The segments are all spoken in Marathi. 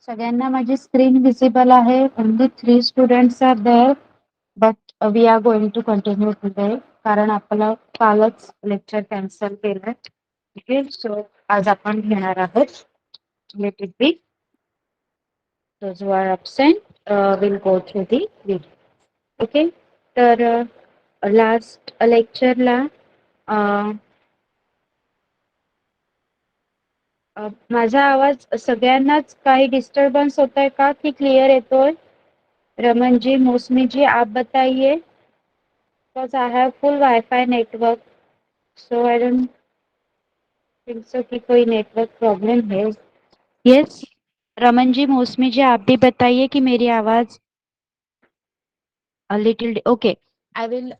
सगळ्यांना माझी स्क्रीन विजिबल आहे. Only 3 students are there, but we are going to continue today कारण आपलं कालच लेक्चर कॅन्सल केलंय. ओके, सो आज आपण घेणार आहोत let it be. Those who are absent will go through the video. Okay, तर लास्ट लेक्चरला माझा आवाज सगळ्यांनाच काही डिस्टर्बन्स होत आहे का की क्लिअर येतोय? रमन जी, मौसमी जी, आप बताइए. Because I have full wifi network, so I don't think so कि कोई नेटवर्क प्रॉब्लम है. यस, रमन जी, मौसमी जी, आप भी बताइए कि मेरी आवाज a little okay. I will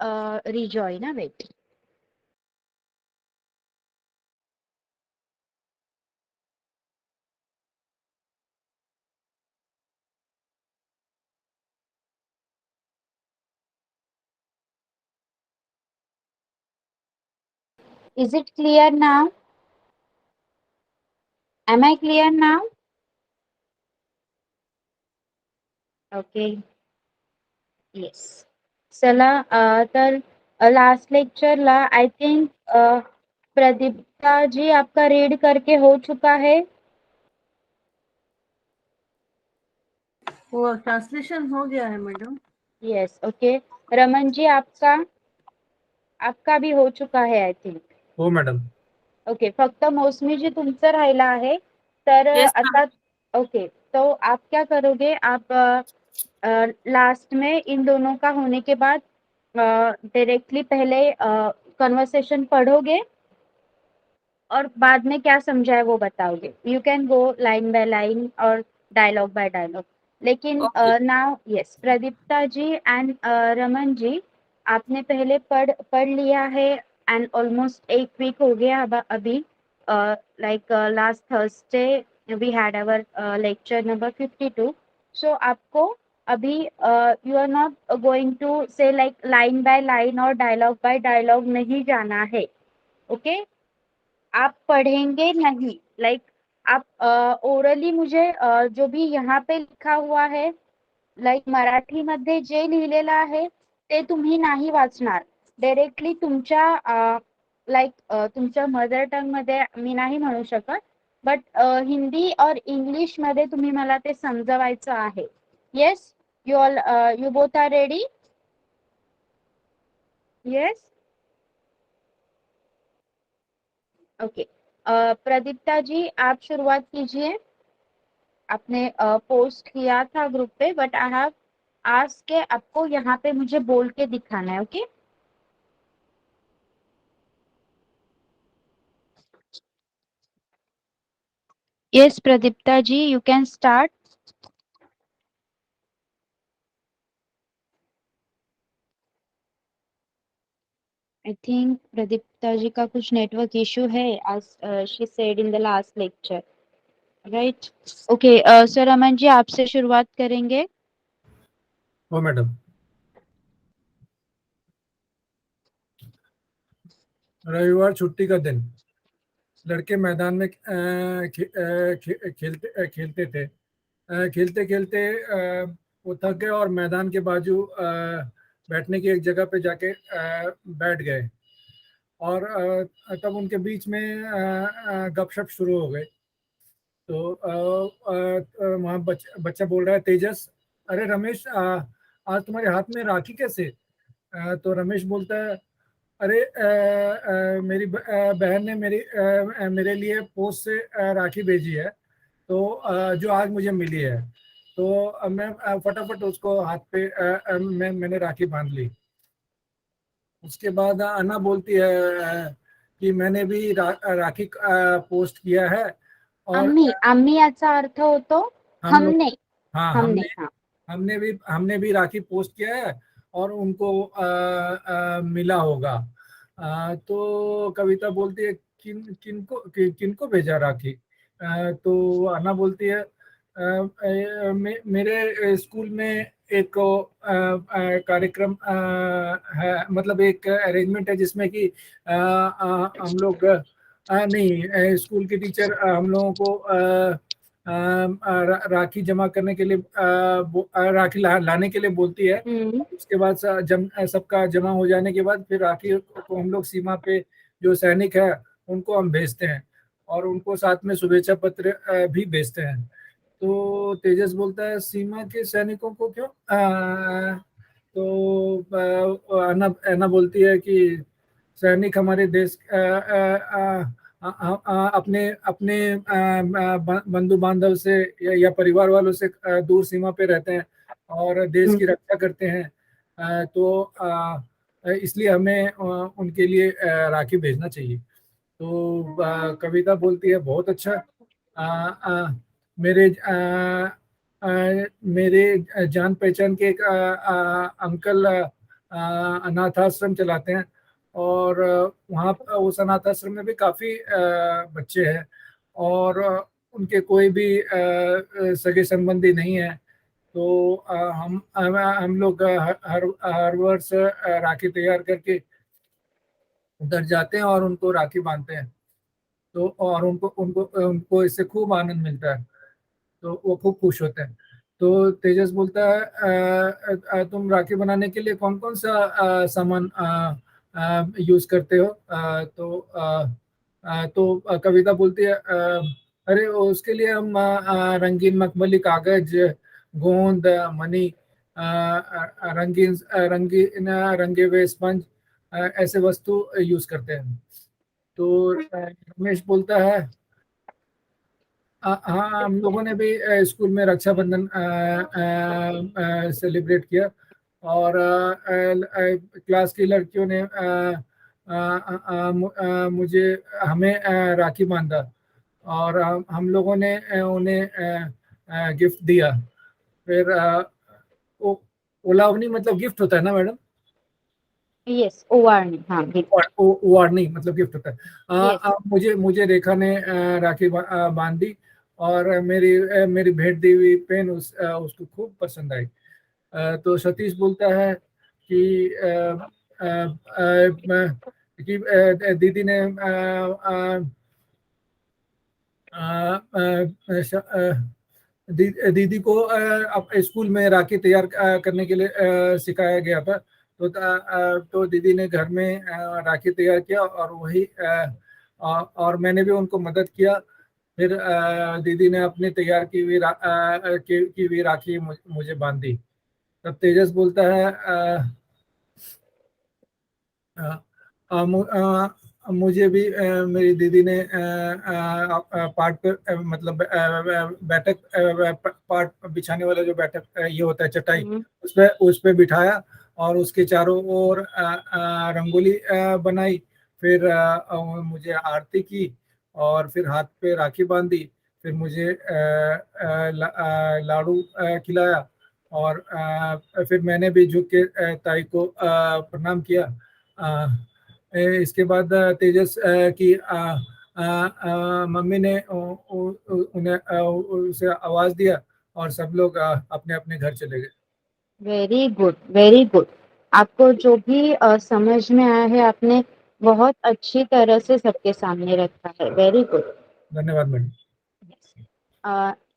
rejoin. Wait. Is it clear now? Am I clear now? Okay. Yes. चला, तर लास्ट लेक्चरला आई थिंक प्रदीप्ता जी आपका रीड करके हो चुका है. वो ट्रांसलेशन हो गया है madam. Yes, okay. Raman ji, आपका भी हो चुका है आई थिंक. हो मॅडम. ओके, फक्त मौसमी जी तुमचं राहिला आहे. तर Yes, आता ओके, तो आप क्या करोगे, आप लास्ट में इन दोनों का होने के बाद डायरेक्टली पहले कन्वर्सेशन पढ़ोगे और बाद में क्या समझा है वो बताओगे. You can go line by line और डायलॉग बाय डायलॉग. लेकिन Okay. नाउ यस, प्रदीप्ता जी एंड रमन जी, आपने पहले पढ़ लिया है एंड ऑलमोस्ट 1 वीक हो गया अभी. Like last Thursday we had our lecture number 52. So आपको अभी you are not going to say like line by line और डायलॉग बाय डायलॉग नहीं जाना है. ओके, आप पढ़ेंगे नहीं. लाइक आप ओरली मुझे जो भी यहाँ पे लिखा हुआ है, लाईक मराठीमध्ये जे लिहिलेलं आहे ते तुम्ही नाही वाचणार. डायरेक्टली तुमच्या लाईक तुमच्या मदर टंग मध्ये मी नाही म्हणू शकत, बट हिंदी और इंग्लिश मध्ये तुम्ही मला ते समजवायचं आहे. Yes, you both are ready? Yes, okay. Pradipta ji, आप शुरुआत कीजिए. आपने पोस्ट किया था ग्रुप पे, बट आई हैव आस्क्ड के आपको यहाँ पे मुझे बोल के दिखाना है. Okay, yes Pradipta ji, you can start. I think Pradipta ji का कुछ नेटवर्क इशू है, as she said in the last lecture, right? Okay, sir Aman ji, आपसे शुरुआत करेंगे. हो मॅडम. रविवार छुट्टी का दिन. लड़के मैदान में खेलते थे. खेलते खेलते वो थक गए और मैदान के बाजू बैठने की एक जगह पे जाके बैठ गए. और तब उनके बीच में गपशप शुरू हो गए. तो वहाँ बच्चा बोल रहा है, तेजस, अरे रमेश, आज तुम्हारे हाथ में राखी कैसे? तो रमेश बोलता है, अरे मेरी बहन ने मेरे लिए पोस्ट से राखी भेजी है, तो जो आज मुझे मिली है. तो मैं फटाफट उसको हाथ पे मैंने राखी बांध ली. उसके बाद अन्ना बोलती है कि मैंने भी राखी पोस्ट किया है. और आम्ही याचा अर्थ होतो हम लोग, हमने. हाँ, हमने, हाँ. हमने भी राखी पोस्ट किया है और उनको मिला होगा. तो कविता बोलती है, किनको भेजा राखी? तो अन्ना बोलती है, मेरे स्कूल में एक कार्यक्रम है, मतलब एक अरेंजमेंट है जिसमें कि हम लोग नहीं, स्कूल की टीचर हम लोगों को राखी जमा करने के लिए राखी लाने के लिए बोलती है। उसके बाद सबका जमा हो जाने के बाद फिर राखी को हम लोग सीमा पे जो सैनिक है उनको हम भेजते हैं और उनको साथ में शुभेच्छा पत्र भी भेजते हैं। तो तेजस बोलता है सीमा के सैनिकों को क्यों? तो अन्ना अन्ना बोलती है कि सैनिक हमारे देश अपने अपने बंधु बांधव से या परिवार वालों से दूर सीमा पे रहते हैं और देश की रक्षा करते हैं। तो इसलिए हमें उनके लिए राखी भेजना चाहिए। तो कविता बोलती है बहुत अच्छा, मेरे मेरे जान पहचान के एक अंकल अनाथ आश्रम चलाते हैं और वहाँ उस अनाथ आश्रम में भी काफ़ी बच्चे हैं और उनके कोई भी सगे संबंधी नहीं है। तो हम लोग हर वर्ष राखी तैयार करके उधर जाते हैं और उनको राखी बांधते हैं। तो और उनको उनको उनको इससे खूब आनंद मिलता है, तो वो खूब खुश होते हैं। तो तेजस बोलता है तुम राखी बनाने के लिए कौन कौन सा सामान यूज करते हो? तो कविता बोलती है अरे उसके लिए हम रंगीन मखमली कागज, गोंद, मनी, रंगीन रंगीन रंगे हुए स्पंज, ऐसे वस्तु यूज करते हैं। तो रमेश बोलता है हाँ, हम लोगों ने भी स्कूल में रक्षाबंधन सेलिब्रेट किया और क्लास की लड़कियों ने मुझे हमें राखी बांधा और हम लोगों ने उन्हें गिफ्ट दिया। फिर ओलावनी मतलब गिफ्ट होता है ना मैडम? यस, ओवारनी, हाँ गिफ्ट। वार्निंग मतलब गिफ्ट होता है। यस। मुझे रेखा ने राखी बांध दी और मेरी भेंट दी हुई पेन उसको खूब पसंद आई। तो सतीश बोलता है कि दीदी ने दीदी को स्कूल में राखी तैयार करने के लिए सिखाया गया था। तो दीदी ने घर में राखी तैयार किया और वही और मैंने भी उनको मदद किया। फिर दीदी ने अपनी तैयार की हुई की हुई राखी मुझे बांध दी। तब तेजस बोलता है मुझे भी मेरी दीदी ने पार्ट पे मतलब बैठक पार्ट बिछाने वाला जो बैठक ये होता है चटाई, उस पे बिठाया और उसके चारों ओर रंगोली बनाई। फिर मुझे आरती की और फिर हाथ पे राखी बांधी। फिर मुझे लाड़ू खिलाया और फिर मैंने भी झुक के ताई को प्रणाम किया। इसके बाद तेजस की मम्मी ने उन्हें उसे आवाज दिया और सब लोग अपने अपने घर चले गए। Very good, very good. आपको जो भी समझ में आया है आपने बहुत अच्छी तरह से सबके सामने रखा है। Very good. धन्यवाद मैडम।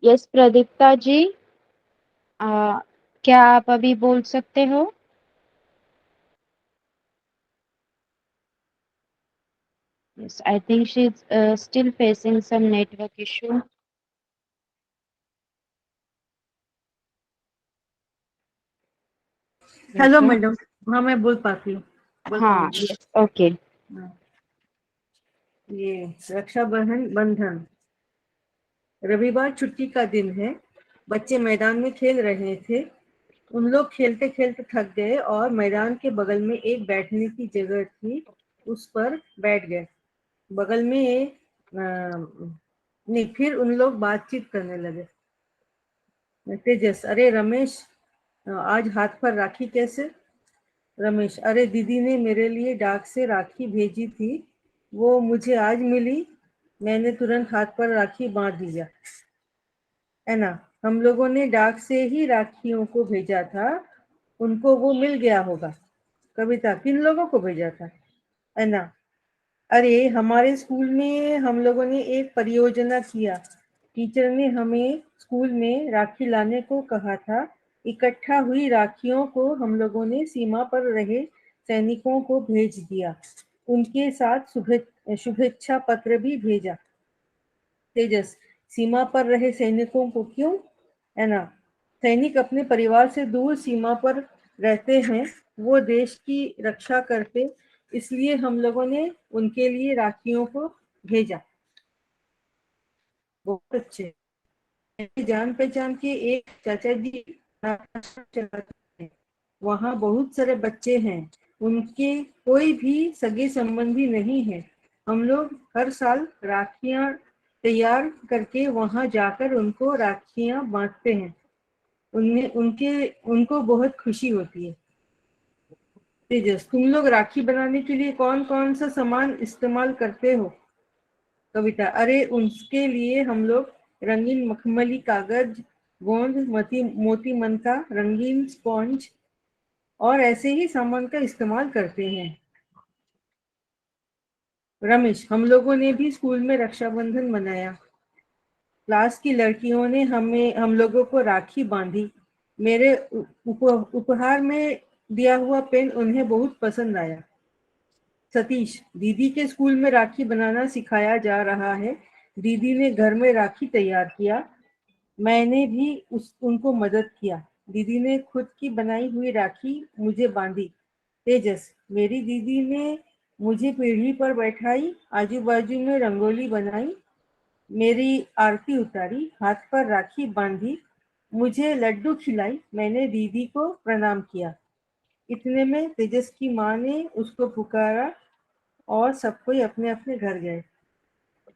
यस प्रदीप्ता जी, क्या आप अभी बोल सकते हो? Yes, I think she's still facing some network issue. Hello madam, हाँ मैं बोल पाती हूँ। हाँ, यस, ओके। ये बंधन रविवार छुट्टी का दिन है। बच्चे मैदान में खेल रहे थे। उन लोग खेलते खेलते थक गए और मैदान के बगल में एक बैठने की जगह थी, उस पर बैठ गए। बगल में नहीं, फिर उन लोग बातचीत करने लगे। तेजस, अरे रमेश, आज हाथ पर राखी कैसे? रमेश, अरे दीदी ने मेरे लिए डाक से राखी भेजी थी, वो मुझे आज मिली, मैंने तुरंत हाथ पर राखी बांध दिया। है ना। हम लोगों ने डाक से ही राखियों को भेजा था, उनको वो मिल गया होगा। कविता, किन लोगों को भेजा था, है ना। अरे हमारे स्कूल में हम लोगों ने एक परियोजना किया। टीचर ने हमें स्कूल में राखी लाने को कहा था। इकट्ठा हुई राखियों को हम लोगों ने सीमा पर रहे सैनिकों को भेज दिया। उनके साथ शुभेच्छा पत्र भी भेजा। तेजस, सीमा पर रहे सैनिकों को क्यों, है ना। सैनिक अपने परिवार से दूर सीमा पर रहते हैं, वो देश की रक्षा करते, इसलिए हम लोगों ने उनके लिए राखियों को भेजा। बहुत अच्छे। मेरी जान पहचान के एक चाचा जी चलाते हैं, वहाँ बहुत सारे बच्चे हैं, उनके कोई भी सगे संबंधी नहीं है। हम लोग हर साल राखियां तैयार करके वहाँ जाकर उनको राखियां बांटते हैं। उनको बहुत खुशी होती है। तेजस, तुम लोग राखी बनाने के लिए कौन कौन सा सामान इस्तेमाल करते हो। कविता, अरे उसके लिए हम लोग रंगीन मखमली कागज, गोंद, मोती मनका, रंगीन स्पॉन्ज और ऐसे ही सामान का इस्तेमाल करते हैं। रमेश, हम लोगों ने भी स्कूल में रक्षाबंधन मनाया। क्लास की लड़कियों ने हम लोगों को राखी बांधी। मेरे उपहार में दिया हुआ पेन उन्हें बहुत पसंद आया। सतीश, दीदी के स्कूल में राखी बनाना सिखाया जा रहा है। दीदी ने घर में राखी तैयार किया, मैंने भी उनको मदद किया। दीदी ने खुद की बनाई हुई राखी मुझे बांधी। तेजस, मेरी दीदी ने मुझे पीढ़ी पर बैठाई, आजू बाजू में रंगोली बनाई, मेरी आरती उतारी, हाथ पर राखी बांधी, मुझे लड्डू खिलाई, मैंने दीदी को प्रणाम किया। इतने में तेजस की माँ ने उसको पुकारा और सब कोई अपने अपने घर गए।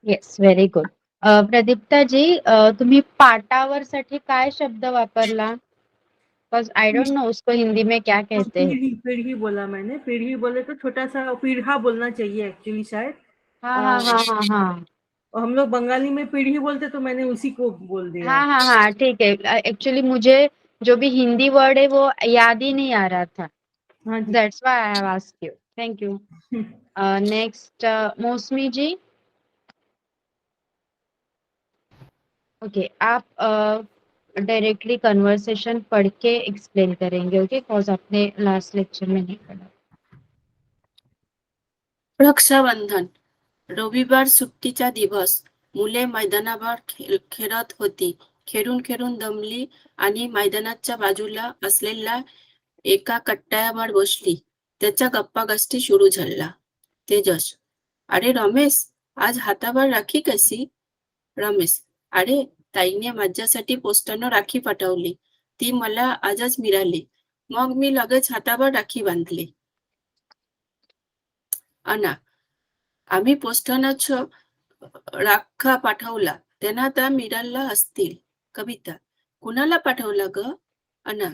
Yes, very good. Pradipta ji, तुम्ही पाटावर साठी काय शब्द वापरला? बिकॉज आई डोंट नो उसको हिंदी में क्या कहते हैं. पीढ़ी बोला मैंने। पीढ़ी बोले तो छोटा सा पीढ़ा बोलना चाहिए एक्चुअली शायद। हाँ हाँ हाँ हाँ हाँ और हम लोग बंगाली में पीढ़ी बोलते तो मैंने उसी को बोल दिया है। हाँ हाँ हाँ, ठीक है. एक्चुअली मुझे जो भी हिंदी वर्ड है वो याद ही नहीं आ रहा था. हाँ जी। That's why I have asked you. Thank you. Next, Mausami ji. Okay, आप डायरेक्टली कन्वर्सेशन पढ़ के एक्सप्लेन करेंगे. ओके, बिकॉज आपने लास्ट लेक्चर में नहीं पढ़ा. रक्षाबंधन. रविवार सुट्टीचा दिवस. मुले मैदानावर खेळत होती. खेळून खेळून दमली आणि मैदानाच्या बाजूला असलेल्या एका कट्ट्यावर बसली. त्याच्या गप्पागोष्टी सुरू झाल्या. तेजस, अरे रमेश, आज हातावर राखी कशी. रमेश, अरे ताईने माझ्यासाठी पोस्टानं राखी पाठवली. ती मला आजच मिळाली. मग मी लगेच हातावर राखी बांधली. अना, आम्ही पोस्टानंच राखा पाठवला, त्यांना त्या मिळाल्या असतील. कविता, कुणाला पाठवला ग. अना,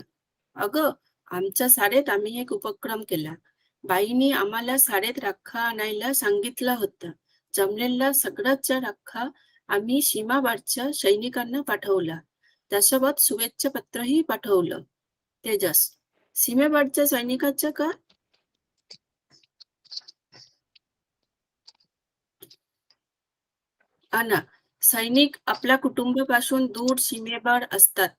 अगं आमच्या शाळेत आम्ही एक उपक्रम केला. बाईंनी आम्हाला शाळेत राखा आणायला सांगितलं होतं. जमलेला सगळ्याच राखा आम्ही सीमाबारच्या सैनिकांना पाठवला. त्यासोबत शुभेच्छा पत्रही पाठवलं. तेजस, सीमेबारच्या सैनिकाचं का. अना, सैनिक आपल्या कुटुंबापासून दूर सीमेवर असतात,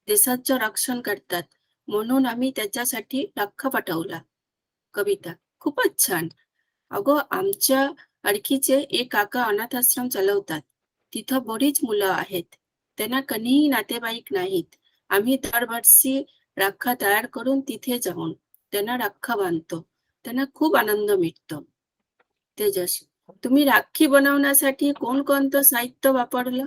देशाचं रक्षण करतात, म्हणून आम्ही त्याच्यासाठी राखा पाठवला. कविता, खूपच छान. अगं आमच्या आणखीचे एक काका अनाथाश्रम चालवतात. तिथं बरीच मुलं आहेत, त्यांना कधीही नातेवाईक नाहीत. आम्ही दरवर्षी राखा तयार करून तिथे जाऊन त्यांना राखा बांधतो. त्यांना खूप आनंद मिळतो. तेजस, तुम्ही राखी बनवण्यासाठी कोणकोणतं साहित्य वापरलं.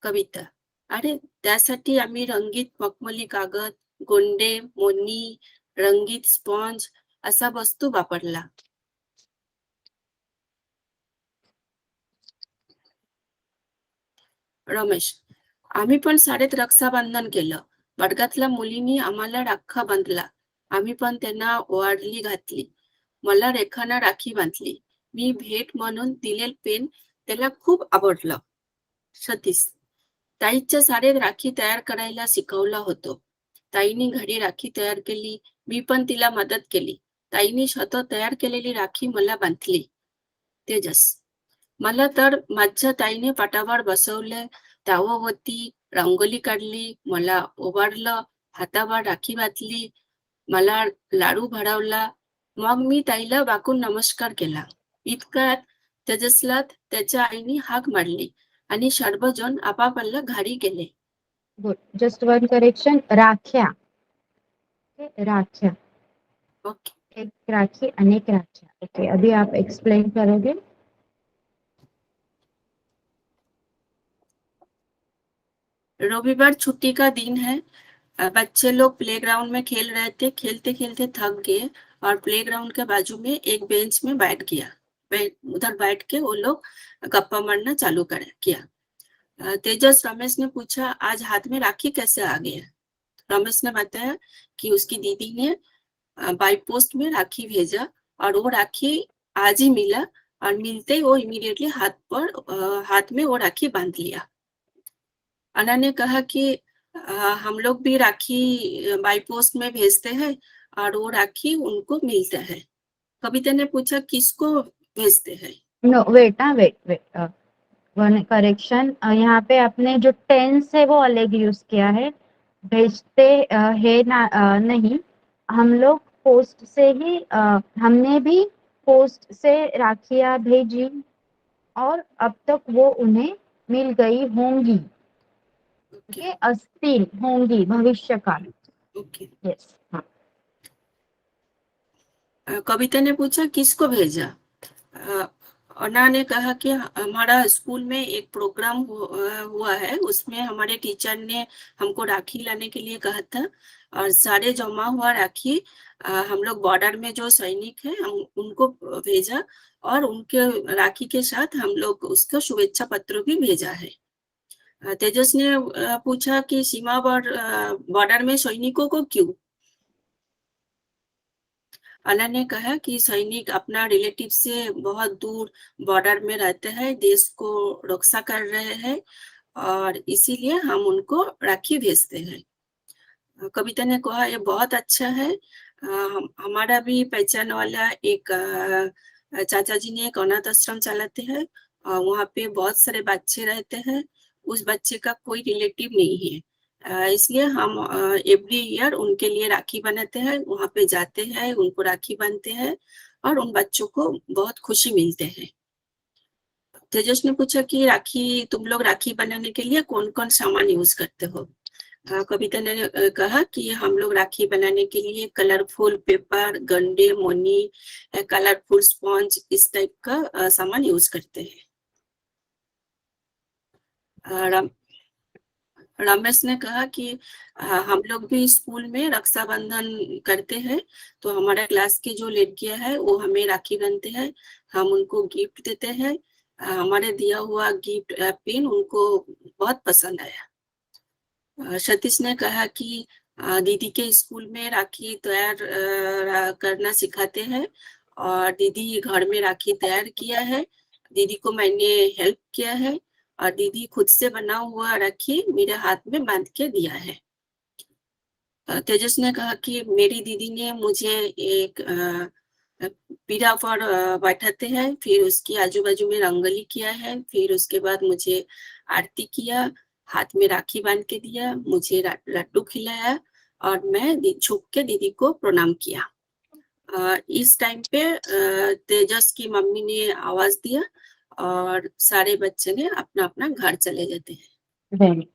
कविता, अरे त्यासाठी आम्ही रंगीत मखमली कागद, गोंडे, मोनी, रंगीत स्पॉन्ज असा वस्तू वापरला. रमेश, आम्ही पण शाळेत रक्षाबंधन केलं. वर्गातल्या मुलींनी आम्हाला राखा बांधला. आम्ही पण त्यांना ओवाळणी घातली. मला रेखाना राखी बांधली. मी भेट म्हणून दिलेलं पेन त्याला खूप आवडलं. सतीश, ताईच्या शाळेत राखी तयार करायला शिकवलं होतं. ताईने घरी राखी तयार केली. मी पण तिला मदत केली. ताईने स्वतः तयार केलेली राखी मला बांधली. तेजस: मला तर माझ्या ताईने पाटावर बसवले, त्यावरती रांगोळी काढली, मला ओवाळलं, हातावर राखी बांधली, मला लाडू भरवला. मग मी ताईला वाकून नमस्कार केला. इतक्यात तेजसला त्याच्या आईने हाक मारली आणि सर्वजण आपापल्या घरी गेले. गुड. जस्ट वन करेक्शन, राख्या. ओके, राख्या. ओके. एक राखी, अनेक राख्या. ओके, अभी आप एक्सप्लेन करोगे? रविवार छुट्टी का दिन है। बच्चे लोग प्लेग्राउंड में खेल रहे थे। खेलते खेलते थक गए और प्लेग्राउंड के बाजू में एक बेंच में बैठ गया। उधर बैठ के वो लोग गप्पा मारना चालू किया। तेजस रमेश ने पूछा, आज हाथ में राखी कैसे आ गया? रमेश ने बताया कि उसकी दीदी ने बाई पोस्ट में राखी भेजा और वो राखी आज ही मिला और मिलते ही वो इमीडिएटली हाथ में वो राखी बांध लिया। अना ने कहा कि हम लोग भी राखी बाई पोस्ट में भेजते हैं और वो राखी उनको मिलता है। कविता ने पूछा, किसको भेजते हैं? नो, वेट, वन करेक्शन, यहाँ पे आपने जो टेंस है वो अलग यूज किया है। भेजते है ना, नहीं, हम लोग पोस्ट से ही, हमने भी पोस्ट से राखियां भेजी और अब तक वो उन्हें मिल गई होंगी। ओके, अस्तील, होंगी, भविष्य काल। ओके। यस, हाँ। कविता ने पूछा, किसको भेजा? अना ने कहा कि हमारा स्कूल में एक प्रोग्राम हुआ है, उसमें हमारे टीचर ने हमको राखी लाने के लिए कहा था और सारे जमा हुआ राखी हम लोग बॉर्डर में जो सैनिक हैं हम उनको भेजा और उनके राखी के साथ हम लोग उसका शुभेच्छा पत्र भी भेजा है। तेजस ने पूछा कि सीमा बॉर्डर में सैनिकों को क्यों? अना ने कहा कि सैनिक अपना रिलेटिव से बहुत दूर बॉर्डर में रहते हैं, देश को रक्षा कर रहे हैं और इसीलिए हम उनको राखी भेजते हैं। कविता ने कहा, ये बहुत अच्छा है। हमारा भी पहचान वाला एक चाचा जी ने एक अनाथ आश्रम चलाते हैं। वहाँ पे बहुत सारे बच्चे रहते हैं। उस बच्चे का कोई रिलेटिव नहीं है, इसलिए हम एवरी ईयर उनके लिए राखी बनाते हैं, वहाँ पे जाते हैं, उनको राखी बांधते हैं और उन बच्चों को बहुत खुशी मिलते हैं। तेजस ने पूछा कि तुम लोग राखी बनाने के लिए कौन कौन सामान यूज करते हो? कविता ने कहा कि हम लोग राखी बनाने के लिए कलरफुल पेपर, गंडे, मोनी, कलरफुल स्पॉन्ज, इस टाइप का सामान यूज करते हैं। रमेश ने कहा कि हम लोग भी स्कूल में रक्षाबंधन करते हैं, तो हमारे क्लास की जो लड़कियां हैं वो हमें राखी बांधते हैं, हम उनको गिफ्ट देते हैं। हमारे दिया हुआ गिफ्ट पेन उनको बहुत पसंद आया। सतीश ने कहा कि दीदी के स्कूल में राखी तैयार करना सिखाते हैं और दीदी घर में राखी तैयार किया है, दीदी को मैंने हेल्प किया है और दीदी खुद से बना हुआ राखी मेरे हाथ में बांध के दिया है। तेजस ने कहा कि मेरी दीदी ने मुझे एक पीढ़ा पर बैठाते हैं, फिर उसकी आजू बाजू में रंगोली किया है, फिर उसके बाद मुझे आरती किया, हाथ में राखी बांध के दिया, मुझे लड्डू खिलाया और मैं झुक के दीदी को प्रणाम किया। इस टाइम पे तेजस की मम्मी ने आवाज दिया और सारे बच्चे ने अपना अपना घर चले जाते हैं। वेरी।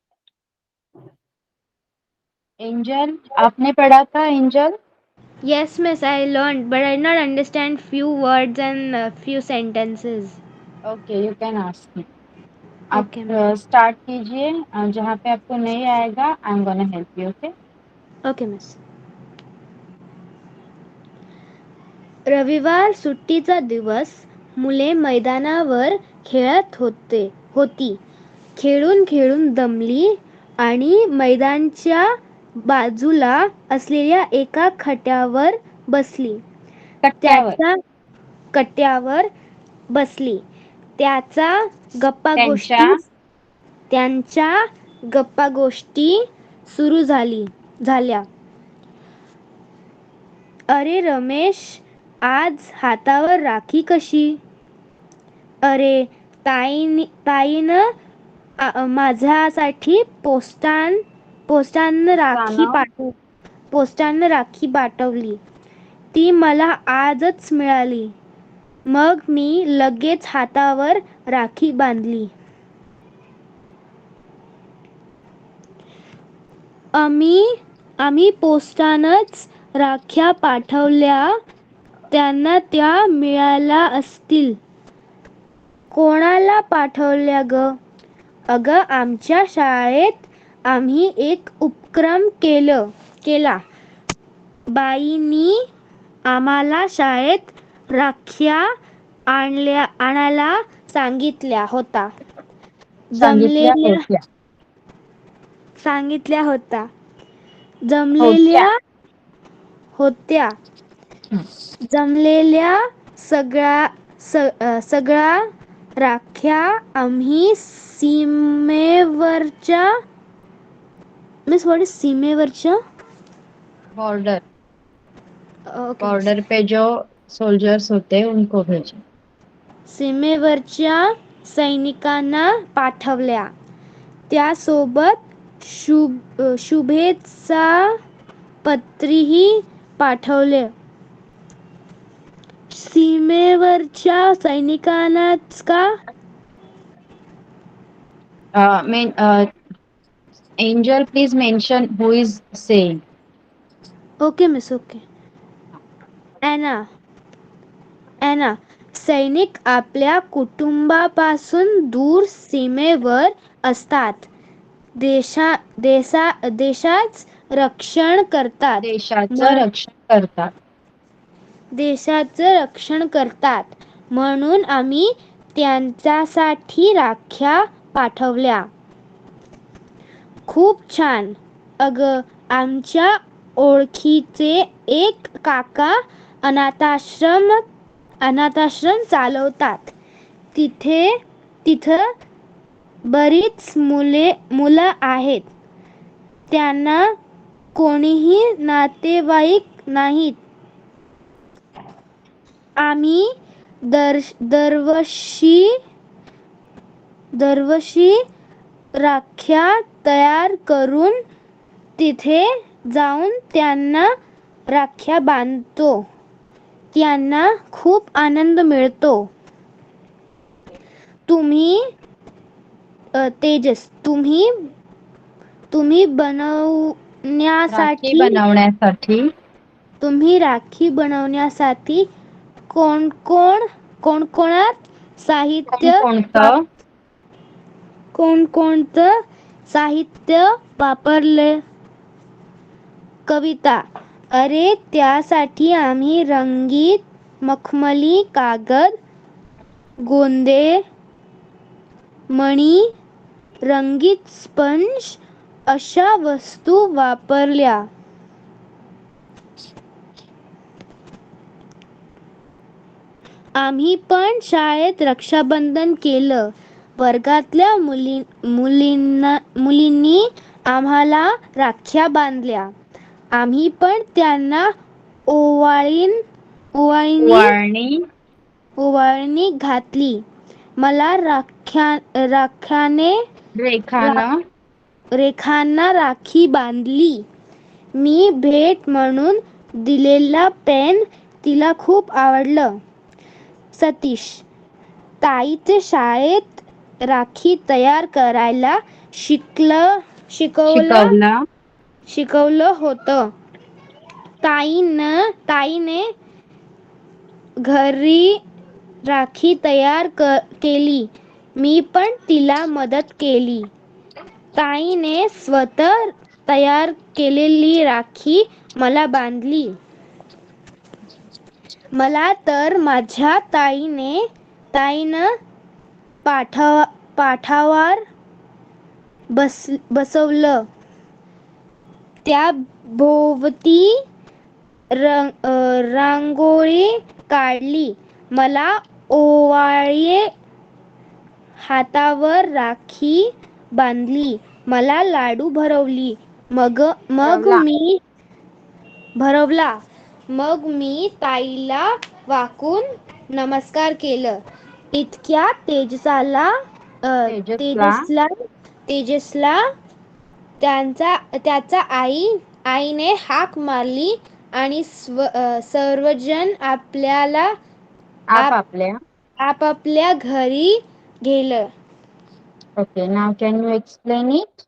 एंजल, आपने पढ़ा था angel? Yes, miss, I learned, but I did not understand few words and few sentences. Okay, you can ask me. आप Okay, ma'am. स्टार्ट कीजिए, जहाँ पे आपको नहीं आएगा I am gonna help you. Okay, Okay, miss. रविवार सुट्टीचा दिवस. मुले मैदानावर खेळत होती. खेळून खेळून दमली आणि मैदानाच्या बाजूला असलेल्या एका खट्यावर बसली. त्याच्या कट्ट्यावर बसली. त्यांच्या गप्पा गोष्टी सुरू झाल्या. अरे रमेश, आज हातावर राखी कशी? अरे ताईनं माझ्यासाठी पोस्टानं राखी पाठवली. ती मला आजच मिळाली. मग मी लगेच हातावर राखी बांधली. आम्ही पोस्टानंच राख्या पाठवल्या. त्यांना त्या मिळाल्या असतील. कोणाला पाठवल्या ग? अगं, आमच्या शाळेत आम्ही एक उपक्रम केला. बाईंनी आम्हाला शाळेत राख्या आणायला सांगितल्या होत्या. जमलेल्या सगळ्या राख्या आम्ही सीमेवरच्या बॉर्डर ओके, पे जो सोल्जर्स होते उनको भेजा. सीमेवरच्या सैनिकांना पाठवल्या. त्यासोबत शुभेच्छा पत्रही पाठवले. सीमेवरच्या सैनिकांनाच का? Angel, please mention who is saying. Okay miss, okay. Anna, सैनिक आपल्या कुटुंबापासून दूर सीमेवर असतात. देशाचं रक्षण करतात. देशाचं रक्षण करतात म्हणून आम्ही त्यांच्यासाठी राख्या पाठवल्या. खूप छान. अगं, आमच्या ओळखीचे एक काका अनाथाश्रम चालवतात. तिथं बरीच मुलं आहेत. त्यांना कोणीही नातेवाईक नाहीत. आम्ही दरवर्षी राख्या तयार करून तिथे जाऊन त्यांना राख्या बांधतो. त्यांना खूप आनंद मिळतो. तुम्ही राखी बनवण्यासाठी कोणकोणतं साहित्य वापरले? कविता, अरे त्यासाठी आम्ही रंगीत मखमली कागद, गोंदे, मणी, रंगीत स्पंज अशा वस्तू वापरल्या. आम्ही पण शाळेत रक्षाबंधन केलं. वर्गातल्या मुलींनी आम्हाला राख्या बांधल्या. आम्ही पण त्यांना ओवाळणी घातली. मला रेखाना राखी बांधली. मी भेट म्हणून दिलेला पेन तिला खूप आवडलं. सतीश, ताईचे शाळेत राखी तयार करायला शिकवलं होतं. ताईने घरी राखी तयार केली. मी पण तिला मदत केली. ताईने स्वतः तयार केलेली राखी मला बांधली. मला तर माझ्या ताईनं पाठावर बसवलं. त्या भोवती रांगोळी काढली. मला ओवाळले. हातावर राखी बांधली. मला लाडू भरवली. मग भरवला. मी भरवला. मग मी ताईला वाकून नमस्कार केलं. इतक्या तेजसला तेजसला त्याचा आईने हाक मारली आणि सर्वजण आपापल्या. आपापल्या घरी गेलं. Okay, now can you explain it?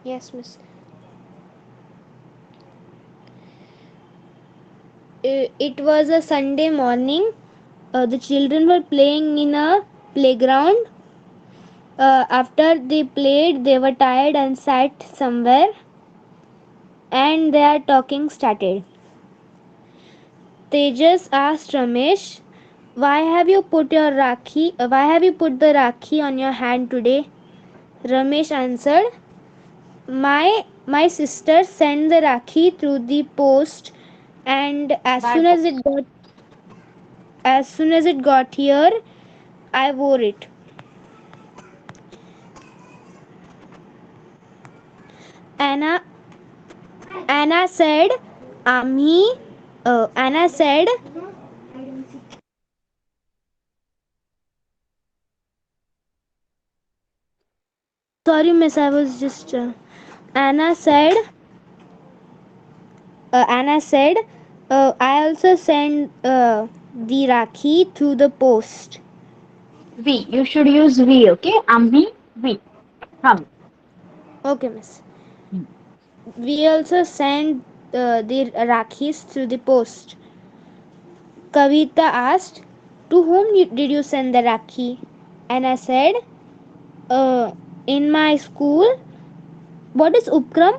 Yes, miss. It was a Sunday morning. The children were playing in a playground. After they played, they were tired and sat somewhere, and their talking started. Tejas asked Ramesh, "Why have you put your rakhi? Why have you put the rakhi on your hand today?" Ramesh answered, "My sister sent the rakhi through the post, and By post. as soon as it got here, I wore it." Anna Anna said, "Amhi." Anna said, "Sorry, miss. I was just." Anna said. Anna said, "I also sent the rakhi through the post." We. You should use we. Okay. Amhi. We. Hum. Okay, miss. We also sent the rakhis through the post. Kavita asked, "To whom did you send the rakhi?" And I said, "In my school." What is Upkram?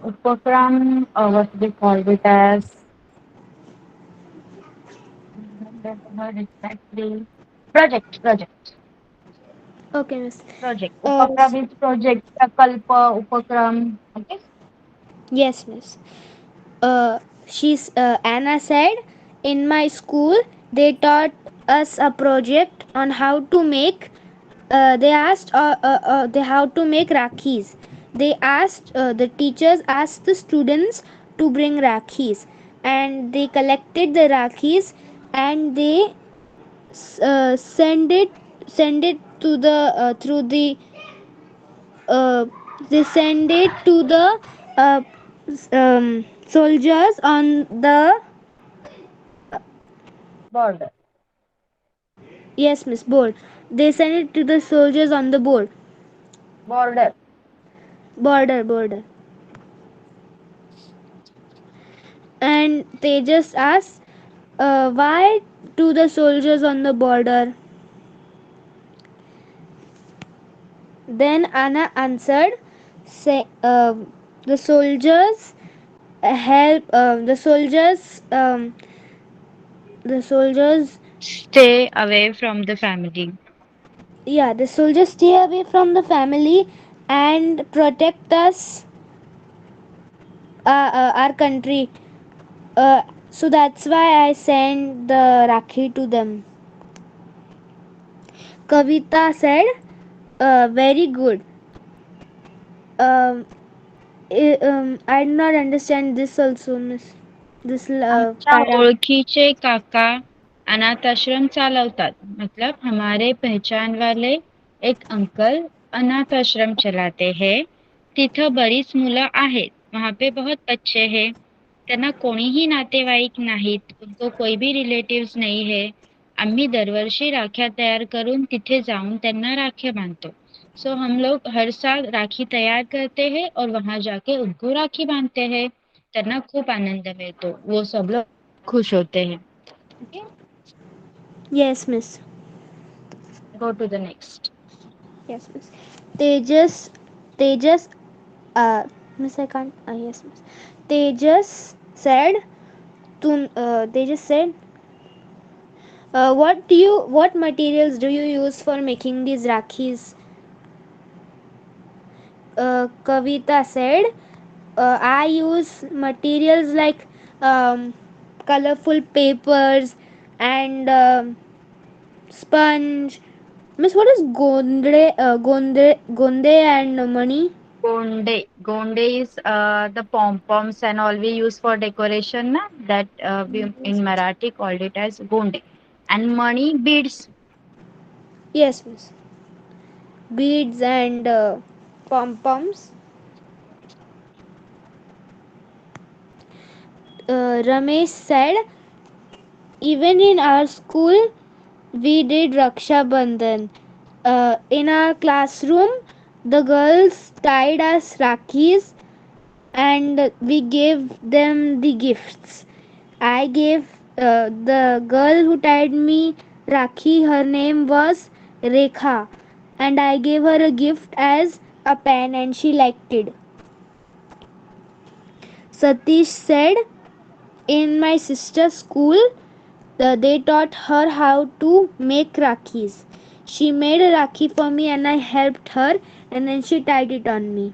Upakram. What they call it as? Exactly. Project. Project. Okay, miss. Project. Uh, Upakram is project. Prakalpa. Upakram. Okay. yes, miss. Anna said, "In my school, they taught us a project on how to make. They how to make rakhis. The teachers asked the students to bring rakhis, and they collected the rakhis, and they send it to the through the they send it to the uh, soldiers on the Border. yes, miss, board. They send it to the soldiers on the Border. border. And they just ask, why to the soldiers on the border?" Then Anna answered, say, "The soldiers help. The soldiers. Stay away from the family. Yeah, the soldiers stay away from the family and protect us, our country. So that's why I sent the rakhi to them." Kavita said, "Very good. Um, I did not understand this also, miss. This आमच्या para. ओळखीचे काका अनाथाश्रम चालवतात. मतलब हमारे पहचान वाले एक अंकल अनाथ आश्रम चलाते हैं. तिथं बरीच मुलं आहेत. वहाँ पे बहुत बच्चे हैं. त्यांना कोणीही नातेवाईक नाहीत. उनको कोई भी रिलेटिव्स नहीं है. आम्ही दरवर्षी राख्या तयार करून तिथे जाऊन त्यांना राख्या बांधतो. सो हम लोग हर साल राखी तैयार करते हैं और वहां जाके उनको राखी बांधते हैं. त्यांना खूप आनंद मिळतो. वो सब लोग खुश होते हैं. Okay? Yes, miss. Go to the next. Yes, miss. Tejas, miss, I can't. Yes, miss. Tejas said, Tejas said, what materials do you use for making these rakhis?" Kavita said, "I use materials like colorful papers and sponge Miss, what is gonde and money? Gonde. Gonde is the pom-poms and all we use for decoration, na? That we in Marathi called it as gonde. And money beads. Yes, miss. Beads and pom poms. Ramesh said, even in our school, we did Raksha Bandhan. In our classroom, the girls tied us Rakhis and we gave them the gifts. I gave the girl who tied me Rakhi, her name was Rekha, and I gave her a gift as a pen and she liked it. Satish said, in my sister's school, they taught her how to make Rakhis. She made a Rakhi for me and I helped her and then she tied it on me.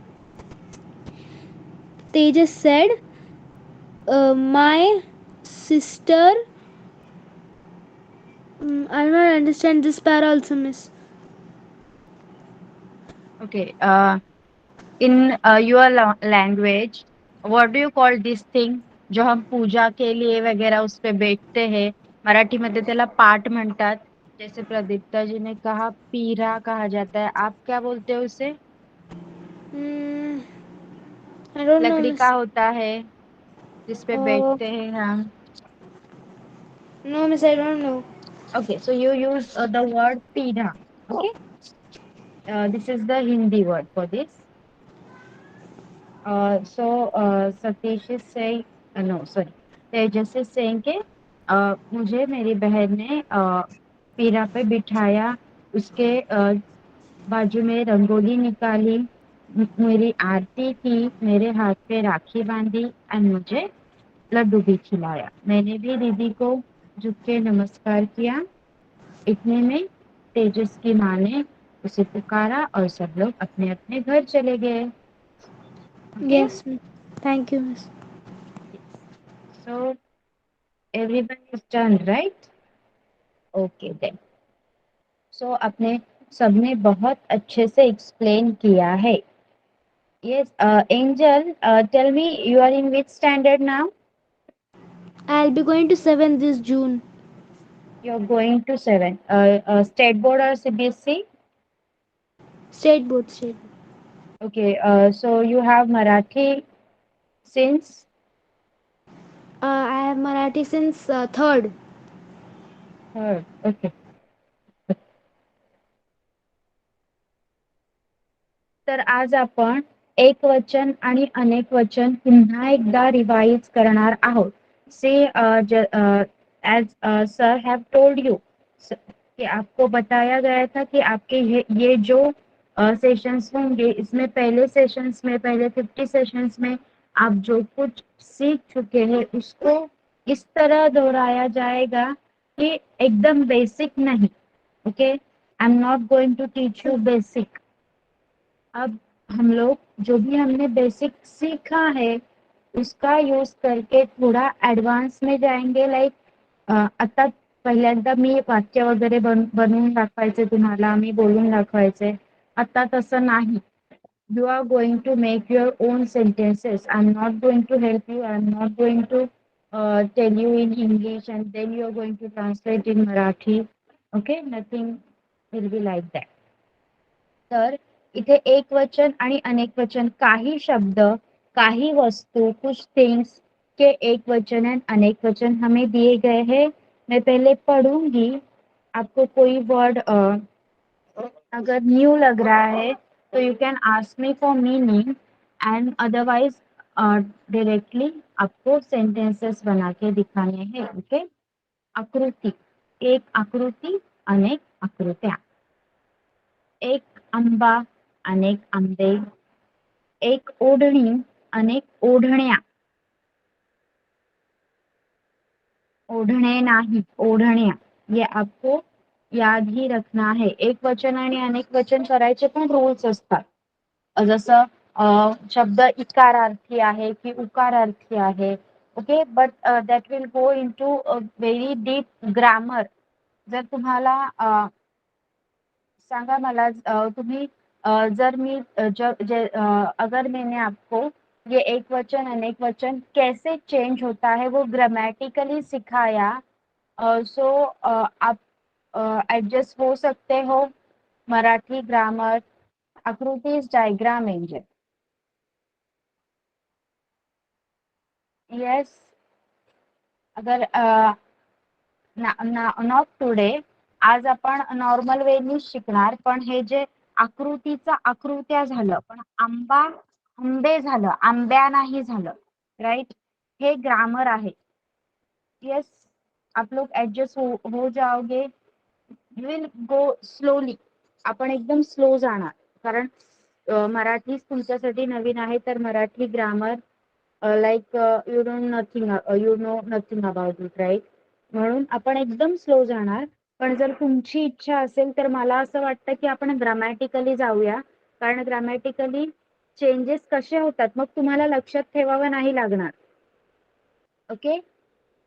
Tejas said, my sister. I don't understand this para also, miss. Okay. In your language, what do you call this thing? जो हम पूजा के लिए वगैरह उस पे बैठते हैं, मराठी मध्ये त्याला पाठ म्हणतात. जैसे प्रदीप्ता जी ने कहा पीरा कहा जाता है, आप क्या बोलते हो उसे? I don't know, लकड़ी का miss. होता है जिस पे Oh, बैठते हैं हम. no, miss, I don't know. Okay, so you use the word pira. Okay, this is the Hindi word for this. Satish is saying, no, sorry, Tejas is saying कि मुझे मेरी बहन ने पीरा पे बिठाया, उसके बाजू में रंगोली निकाली, मेरी आरती की, मेरे हाथ पे राखी बांधी और मुझे लड्डू भी खिलाया. मैंने भी दीदी को झुक के नमस्कार किया. इतने में तेजस की माँ ने उसे पुकारा और सब लोग अपने अपने घर चले गए. Okay? Yes, miss. Thank you, miss. So everyone is done, right? Okay then. So आपने सबने बहुत अच्छे से explain किया है. Yes, Angel, tell me you are in which standard now? I'll be going to 7 this June. You're going to 7. State board or CBSE? State board, state board. Okay, so you have Marathi since I have Marathi since 3rd. third. Okay. तर आज आपण एकवचन आणि अनेक वचन पुन्हा एकदा रिवाइज करणार आहोत. Say as sir have told you कि आपको बताया गया था कि आपके ये जो सेशंस होंगे, इसमें पहले सेशंस में, पहले 50 सेशंस में आप जो कुछ सीख चुके हैं उसको इस तरह दोहराया जाएगा कि एकदम बेसिक नहीं. Okay, I am not going to teach you basic. अब हम लोग जो भी हमने बेसिक सीखा है उसका यूज करके थोड़ा ऍडव्हान्स में जाएंगे. लाईक आता पहिल्यांदा मी वाक्य वगैरे बनवून दाखवायचे, तुम्हाला मी बोलून दाखवायचे. आता तसं नाही. You are going to make your own sentences. I'm not going to help you. I'm not going to tell you in English and then you're going to translate in Marathi. Okay, nothing will be like that. तर इथे एक वचन आणि अनेक वचन, काही शब्द, काही वस्तु, कुछ थिंग्स के एक वचन एंड अनेक वचन हमें दिए गए हैं. मैं पहले पढ़ूंगी, आपको कोई वर्ड अगर न्यू लग रहा है तो you can ask me for meaning end otherwise directly आपको सेंटेंसेस बना के दिखाने हैं. ओके, आकृति, एक आकृति, अनेक आकृत्या. एक आंबा, अनेक आंबे. एक ओढणी, अनेक ओढण्या. ओढणे नाही, ओढण्या. ये आपको याद ही रखना है. एक वचन आणि अनेक वचन करायचे पण रूल्स असतात. जसं शब्द इकारार्थी आहे की उकारार्थी आहे. Okay, but that will go into very deep grammar. जर तुम्हाला सांगा मला तुम्ही जर मी अगर मैंने आपको ये एक वचन अनेक वचन कैसे चेंज होता है वो ग्रामेटिकली सिखाया, सो आप एडजस्ट हो सकते हो मराठी ग्रामर आकृतीज डायग्राम एंजल. यस, अगर नॉट टुडे, आज आपण नॉर्मल वेनी शिकणार, पण हे जे आकृतीचा आकृत्या झालं, पण आंबे झालं, आंब्या नाही झालं, राइट, हे ग्रामर आहे. यस, आप लोग एडजस्ट हो जाओगे. यू विल गो स्लोली, आपण एकदम स्लो जाणार, कारण मराठी तुमच्यासाठी नवीन आहे, तर Marathi grammar like you know nothing about it, right. म्हणून आपण एकदम स्लो जाणार. पण जर तुमची इच्छा असेल तर मला असं वाटतं की आपण ग्रामॅटिकली जाऊया, कारण ग्रामॅटिकली चेंजेस कसे होतात मग तुम्हाला लक्षात ठेवावं नाही लागणार. ओके,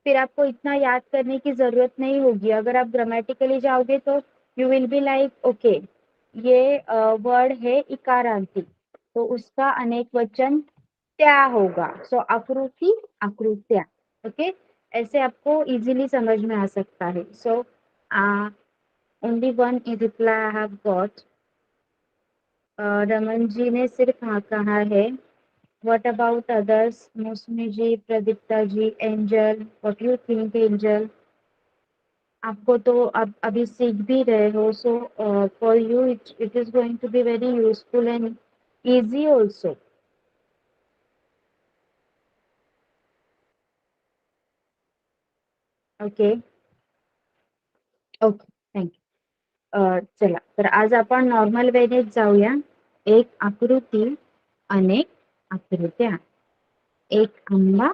फिर आपको इतना याद करने की जरूरत नहीं होगी. अगर आप ग्रामेटिकली जाओगे तो you will be like okay, ये वर्ड है इकारांती, तो उसका अनेक वचन त्या होगा. सो आकृति आकृत्या. ओके, ऐसे आपको इजीली समझ में आ सकता है. So only one reply I have got. Raman ji ने सिर्फ हाँ कहा है. What about others? Mausami ji, Pradipta ji, Angel, what do you think, Angel? आपको तो आप अभी सीख भी रहे हो, so for you it is going to be very useful and easy also. Okay okay, thank you. चला, तर आज आपण नॉर्मल वेनेच जाऊया. एक आकृती, अनेक आकृत्या. एक आंबा,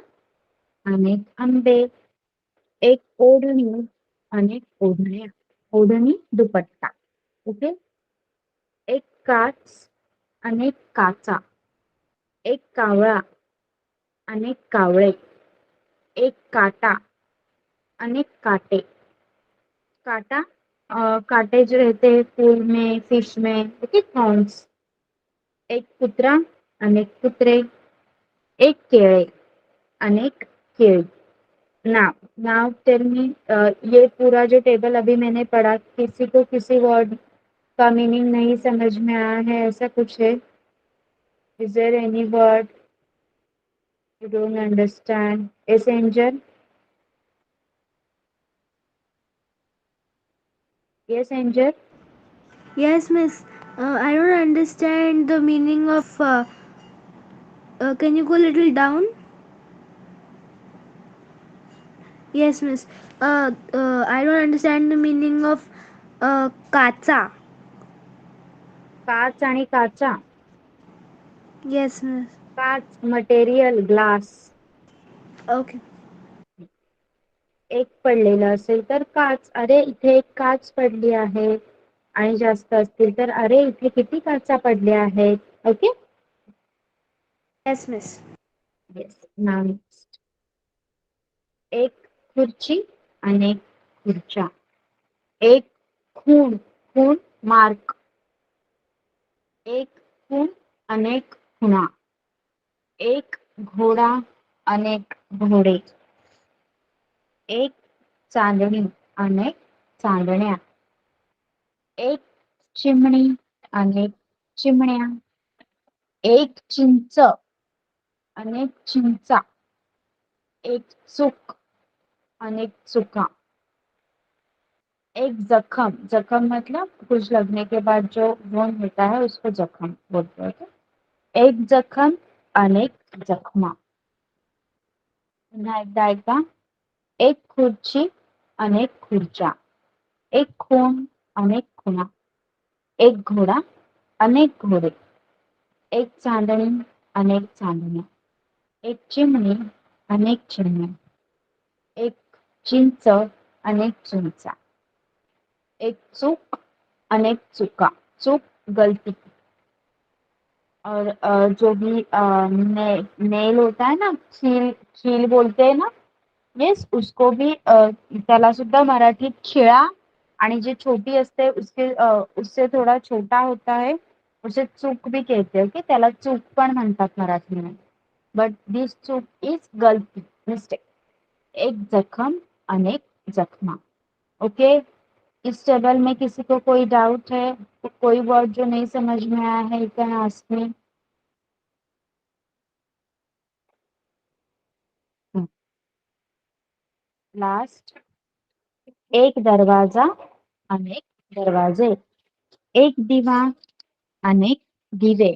अनेक आंबे. एक ओढणी, अनेक ओढण्या. ओढणी, दुपट्टा. ओके. एक काच, अनेक काचा. एक कावळा, अनेक कावळे. एक काटा, अनेक काटे. काटा, काटे जो रहते हैं फूल में, फिश में, ओके, थॉर्न्स. एक कुत्रा, अनेक कुत्रे. एक केळे, अनेक केळी. नाउ टेल मी, ये पूरा जो टेबल अभी मैंने पढ़ा, किसी को किसी वर्ड का मीनिंग नहीं समझ में आया है, ऐसा कुछ है? Is there any word you don't understand? Yes Angel? Yes Angel? Yes, miss. I don't understand the meaning of. Can you go a little down? Yes, miss. I don't understand the meaning of kacha. काच आणि काचा. Yes, miss. काच, मटेरियल, ग्लास. Okay. एक पडलेलं असेल तर काच, अरे इथे एक काच पडली आहे. आणि जास्त असतील तर अरे इथे किती काचा पडल्या आहेत. ओके. Yes, miss. येस, नाव नेक्स्ट. एक खुर्ची, अनेक खुर्च्या. एक खूण, खूण मार्क. एक खूण, अनेक खुणा. एक घोडा, अनेक घोडे. एक चांदणी, अनेक चांदण्या. एक चिमणी, अनेक चिमण्या. एक चिंच, अनेक चिंचा. एक चूक, अनेक चुका. एक जखम, जखम मतलब कुछ लगने के बाद जो वोन होता है उसको जखम बोलते हैं. एक जखम, अनेक जखमा. पुन्हा एकदा ऐका. एक खुर्ची, अनेक खुर्च्या. एक खूण, अनेक खुणा. एक घोडा, अनेक घोडे. एक चांदणी, अनेक चांदण्या. एक चिमणी, अनेक चिमण्या. एक चिंच, अनेक चिंचा. एक चूक, अनेक चुका. चूक, गलती. और जो भी नेल होता है ना, खील, खील बोलते हैं ना, येस, उसको भी त्याला सुद्धा मराठीत खिळा आणि जी छोटी असते उससे थोडा छोटा होता है, उसे चूक भी कहते हैं. ओके, त्याला चूक पण म्हणतात मराठीमध्ये. बट दिस चूक इज गलती, मिस्टेक. एक जखम, अनेक जखमा. ओके, इस टेबल में किसी को कोई डाउट है? कोई वर्ड जो नहीं समझ में आया है, you can ask me. Last, एक दरवाजा, अनेक दरवाजे. एक दिवा, अनेक दिवे.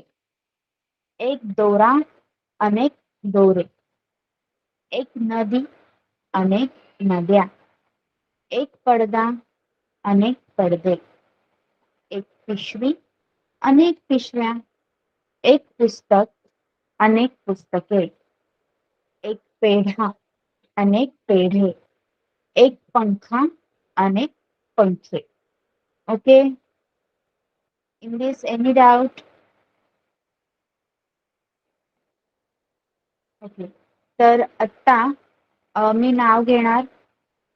एक दोरा, अनेक दोरे. एक नदी, अनेक नद्या. एक पडदा, अनेक पडदे. एक पिशवी, अनेक पिशव्या. एक पुस्तक, अनेक पुस्तके. एक पेढा, अनेक पेढे. एक पंखा, अनेक पंखे. Okay, in this any doubt? Okay, तर आत्ता मी नाव घेणार.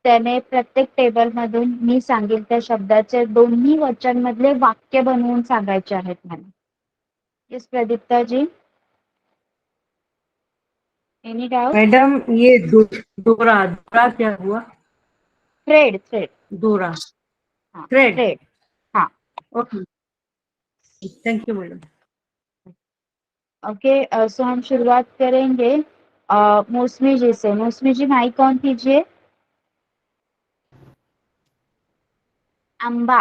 त्याने प्रत्येक टेबलमधून मी सांगेल त्या शब्दाचे दोन्ही वचनमधले वाक्य बनवून सांगायचे आहेत मला. Yes Pradipta ji, any doubt? Madam ये दोरा दोरा क्या हुआ? Thread, thread. दोरा, हाँ, थ्रेड. थ्रेड. हाँ. Okay, thank you madam. Okay, so हम शुरुआत करेंगे मौसमी जी से. मौसमी जी, माइक ऑन कीजिए. आंबा.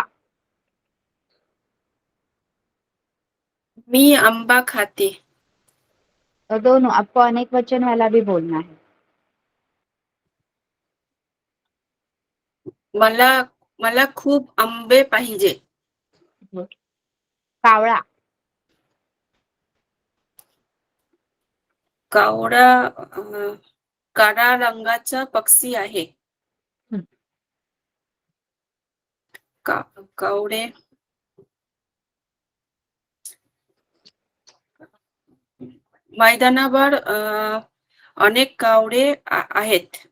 मी आंबा खाते. दोनों, आपको अनेक वचन वाला भी बोलना है. मला मला खूप आंबे पाहिजे. कावळा. कावळा काळा रंगाचा पक्षी आहे. हं. कावळे मैदानावर अनेक कावळे आहेत.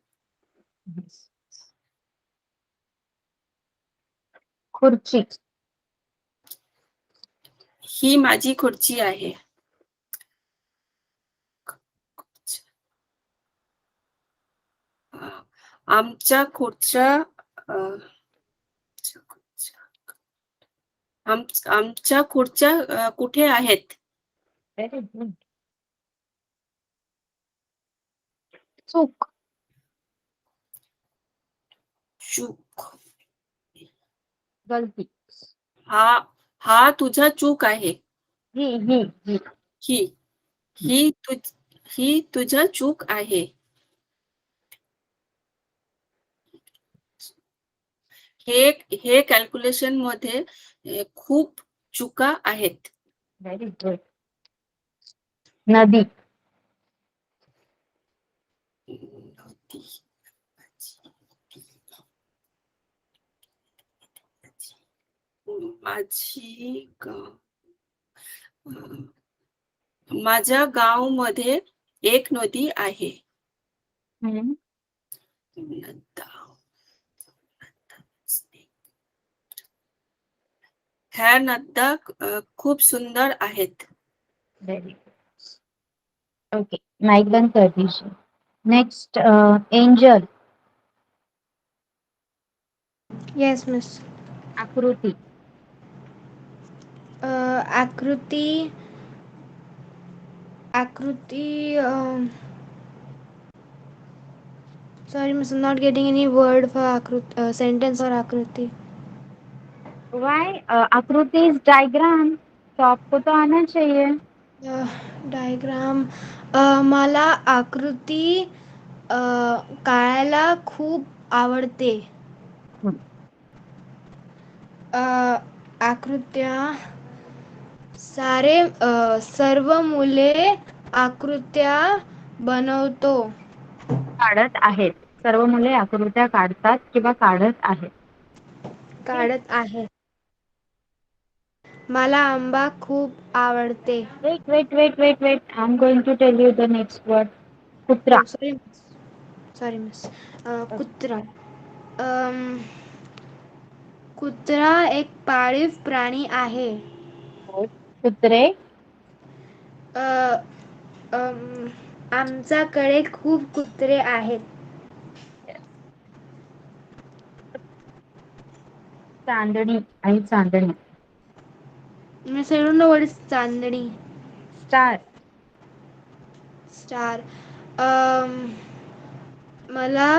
खुर्ची. ही माझी खुर्ची आहे. आमच्या खुर्च्या आमच्या खुर्च्या कुठे आहेत? Very good. चूक. चूक. गलती. हा तुझा चूक आहे. ही. ही ही ही तुझा चूक आहे. हे कॅल्क्युलेशन मध्ये खूप चुका आहेत. Very good. नदी. माझ्या गाव मध्ये एक नदी आहे. ह्या नद्या खूप सुंदर आहेत. Very good. ओके, माइक बंद कर दीजिए. Next, angel. Yes, miss. आकृती. Akruti. Sorry, miss. I'm not getting any word for sentence for Akruti. Why? Akruti is diagram, तो आपको तो आना चाहिए. डायग्राम. मला आकृती काढायला खूप आवडते. आकृत्या सर्व मुले आकृत्या बनवतो. काढत आहेत. सर्व मुले आकृत्या काढतात किंवा काढत आहेत. काढत आहे. मला आंबा खूप आवडते. Wait. I'm going to tell you the next word. कुत्रा. Sorry, miss. कुत्रा. कुत्रा एक पाळीव प्राणी आहे. कुत्रे अ, आमच्याकडे खूप कुत्रे आहेत. चांदणी आणि चांदणी. Miss, I don't know what is चांदणी. स्टार. स्टार. मला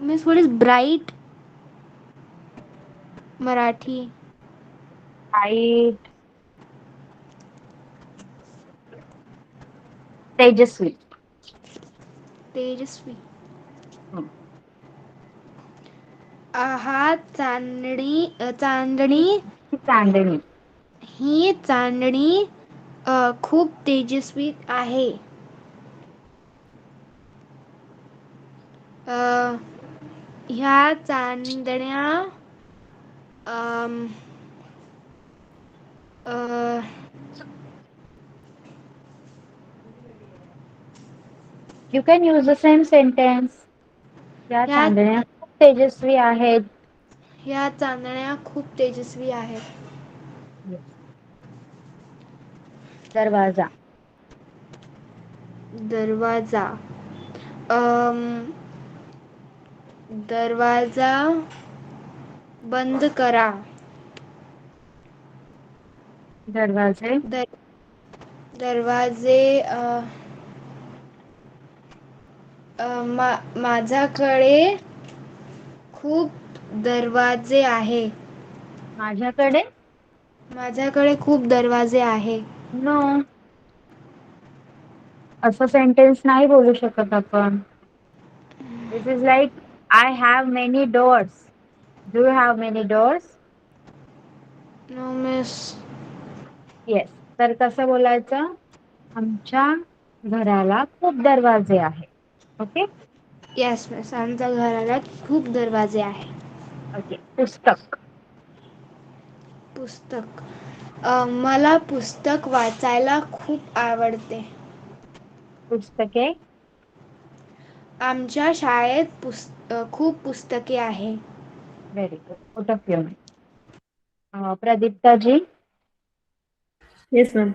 miss, what is bright? Marathi. Light. तेजस्वी. तेजस्वी. हं. हा चांदणी चांदणी. ही चांदणी खूप तेजस्वी आहे. ह्या चांदण्या You can use the same sentence. या ह्या चांदण्या खूप तेजस्वी आहेत. ह्या चांदण्या खूप तेजस्वी आहेत. दरवाजा. दरवाजा. दरवाजा बंद करा. दरवाजे. दरवाजे माझ्याकडे खूप दरवाजे आहे. माझ्याकडे. माझ्याकडे खूप दरवाजे आहे. नो. असं सेंटेन्स नाही बोलू शकत आपण. This is like I have many doors. Do you have many doors? No miss. Yes. तर कसं बोलायचं? आमच्या घराला खूप दरवाजे आहेत. ओके. येस मिस, आमच्या घराला खूप दरवाजे आहे. ओके. पुस्तक. पुस्तक. मला पुस्तक वाचायला खूप आवडते. पुस्तके. आमच्या शाळेत खूप पुस्तके आहे. Very good. Good of you. Pradipta ji. Yes ma'am.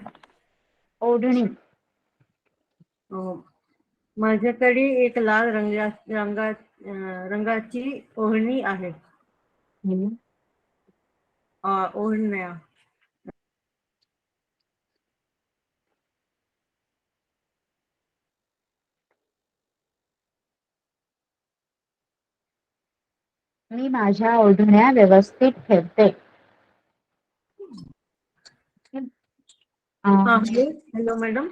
ओढणी. माझ्याकडे एक लाल रंगाची ओढणी आहे. ओढण्या. मी माझ्या ओढण्या व्यवस्थित ठेवते. हाँ हेलो मैडम.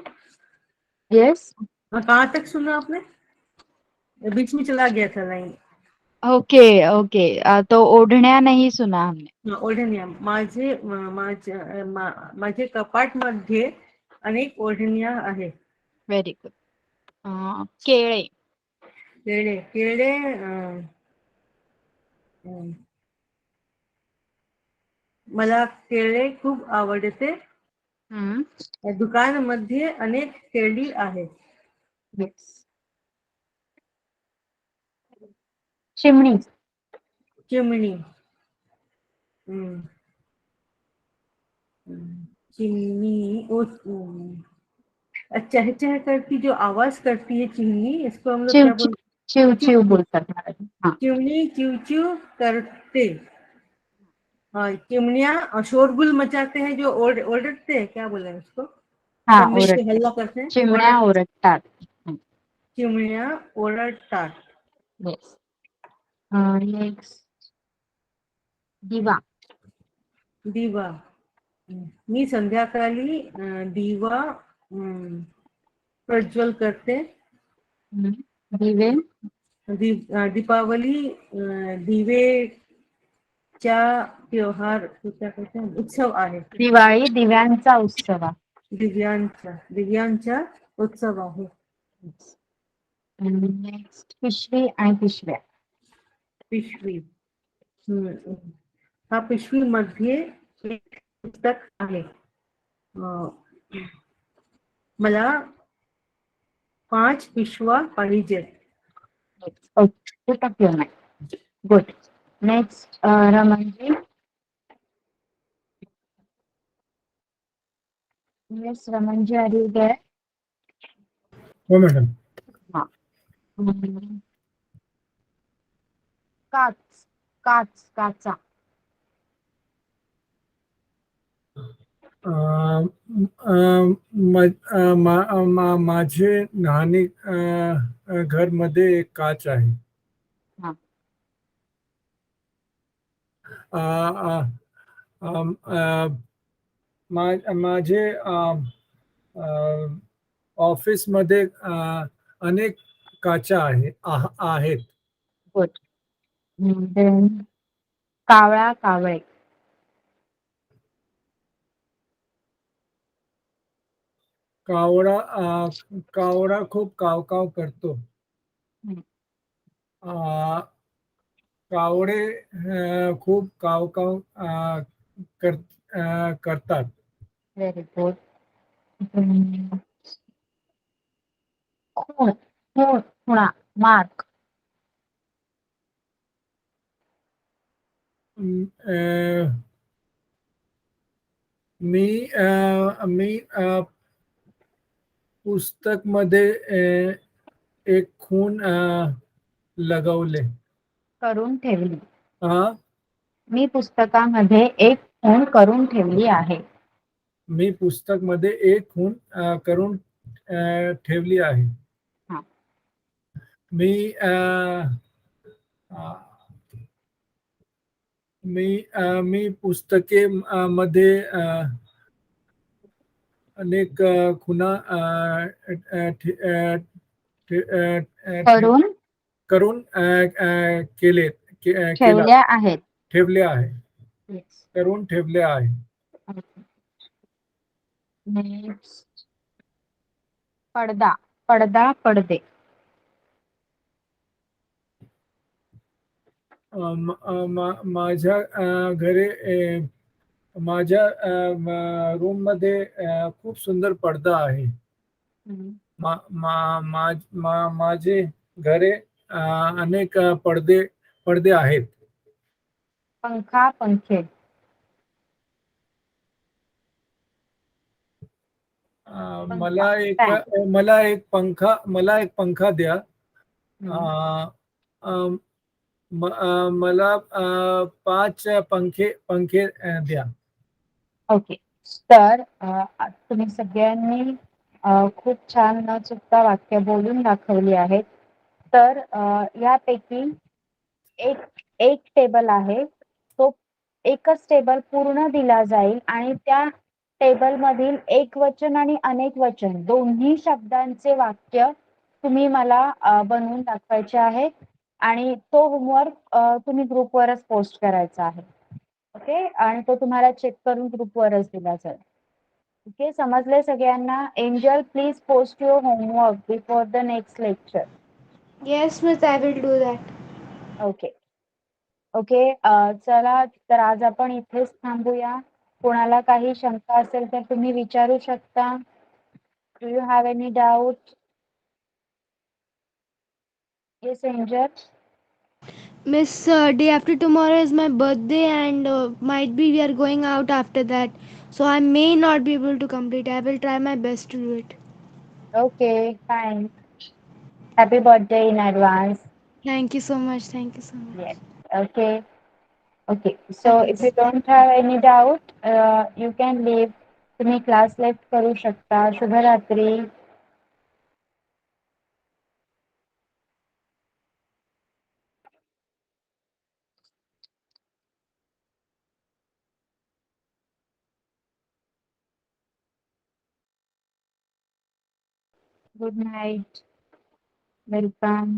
येस. कहाँ तक सुना आपने? बीच में चला गया था लाइन. ओके ओके, तो ओढण्या नहीं सुना हमने. ओढण्या. माझे कपाट मध्ये अनेक ओढण्या आहेत. Very good. केळे. केळे. मला केळे खूप आवडते. दुकानामध्ये अनेक केळी आहेत. येस. चिमणी. चिमणी. चिमनी. चह चह करती जो आवाज करती है चिमनी, इसको हम लोग क्या बोलते? चिव चिव बोलतात मराठी. चिमनी चिव चिव करते. चिमनिया शोरगुल मचाते हैं, जो ओरडते हैं, क्या बोले उसको? सब मिलके हल्ला करते हैं. चिमण्या ओरडतात. चिमण्या ओरडतात. येस. नेक्स्ट. दिवा. दिवा. मी संध्याकाळी दिवा प्रज्वल करते. दिवे. दीपावली दिवेच्या त्योहार उत्सव आहे. दिवाळी दिव्यांचा उत्सव आहे. दिव्यांचा उत्सव आहे. नेक्स्ट. पिशवी आणि पिशव्या. पिशवी. हा पिशवीमध्ये एक पुस्तक आहे. मला 5 पिशव्या पाहिजेत. Okay, put up your mind. Good. Next, Ramanji. Yes, Ramanji, are you there? हो मॅडम. हाँ. हम्म. काच, काच, काचा. माझे लहानी घरमध्ये एक काच आहे. हाँ. अ, अ, अम, अ, माझे ऑफिसमध्ये अनेक काचा आहेत. Good. Then कावळा, कावळे. कावळा खूप कावकाव करतो. हम्म. अ, कावळे खूप कावकाव करतात. Very good. Then खूण, खूण, खुणा, मार्क. अ, मी पुस्तकमध्ये एक खूण लगवले. करून ठेवली. हा, मी पुस्तकामध्ये एक खूण करून ठेवली आहे. मी पुस्तकमध्ये एक खूण करून ठेवली आहे. हा. मी मी पुस्तके मध्ये अनेक खुणा करून करून ठेवल्या आहेत. ठेवले आहे. Yes. करून ठेवले आहे. Okay. Next. पडदा, पडदा, पडदे. माझ्या घरी माझ्या रूम मध्ये खूप सुंदर पडदा आहे. माझे घरे अनेक पडदे आहेत. पंखा, पंखे. मला एक पंखा द्या. मला 5 पंखे द्या. ओके. तर तुम्ही सगळ्यांनी खूप छान न चुकता वाक्य बोलून दाखवली आहेत. तर यापैकी एक एक टेबल आहे, तो एकच टेबल पूर्ण दिला जाईल आणि त्या टेबल मधील एक वचन आणि अनेक वचन दोन्ही शब्दांचे वाक्य तुम्ही मला बनवून दाखवायचे आहे आणि तो होमवर्क तुम्ही ग्रुपवरच पोस्ट करायचा आहे. ओके, आणि तो तुम्हाला चेक करून ग्रुपवरच दिला जाईल. ओके, समजले सगळ्यांना? Angel, please post your homework before the next lecture. Yes, Miss, I will do that. Okay okay. चला, तर आज आपण इथेच थांबूया. कोणाला काही शंका असेल तर तुम्ही विचारू शकता. Do you have any doubt? Yes angel. Miss, day after tomorrow is my birthday, and might be we are going out after that. So I may not be able to complete. I will try my best to do it. Okay, fine. Happy birthday in advance. Thank you so much. Thank you so much. Yes. Okay. Okay. So Yes. if you don't have any doubt, you can leave. तुम्ही क्लास लेफ्ट करू शकता. शुभरात्री. Good night. Welcome.